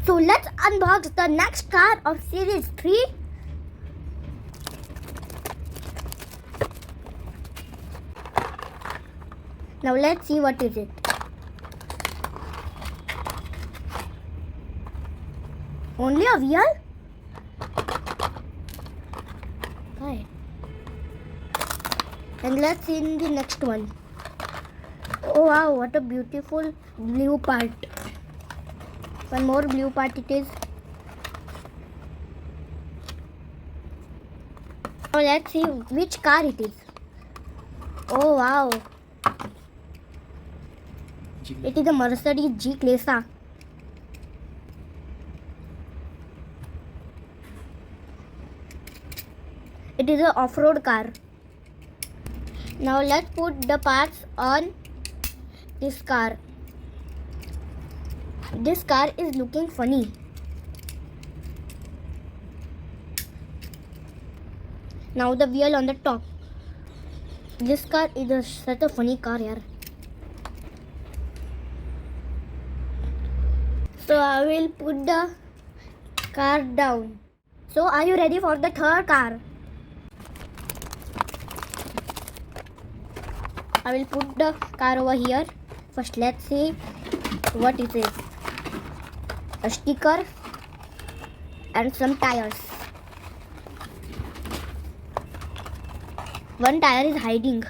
So let's unbox the next car of series 3. Now let's see what is it. Only a wheel? Right. And let's see in the next one. Oh wow, what a beautiful blue part. One more blue part it is. Now let's see which car it is. Oh wow. It is a Mercedes G-Class. It is an off-road car. Now let's put the parts on this car. This car is looking funny. Now the wheel on the top. This car is such a funny car, yaar. So I will put the car down. So are you ready for the third car? I will put the car over here. First let's see what it is. A sticker and some tires. One tire is hiding.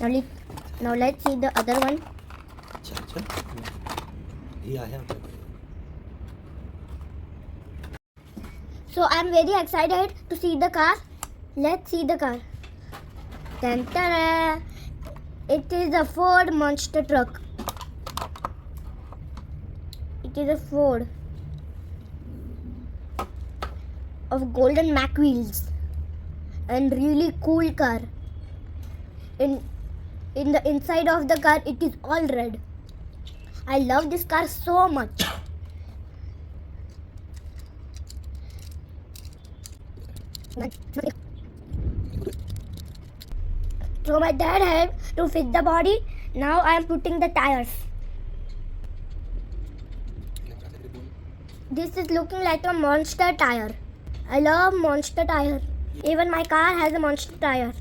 Now let's see the other one. So I'm very excited to see the car. Let's see the car. Ta-da! It is a Ford monster truck. It is a Ford of golden Mac wheels and really cool car. In the inside of the car it is all red. I love this car so much. So my dad helped to fit the body. Now I am putting the tires. This is looking like a monster tire. I love monster tire. Even my car has a monster tire.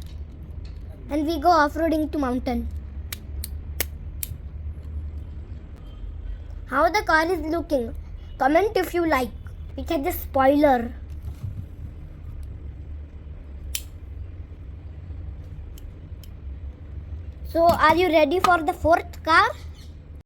And we go off-roading to mountain. How the car is looking? Comment if you like. It has a spoiler. So are you ready for the fourth car?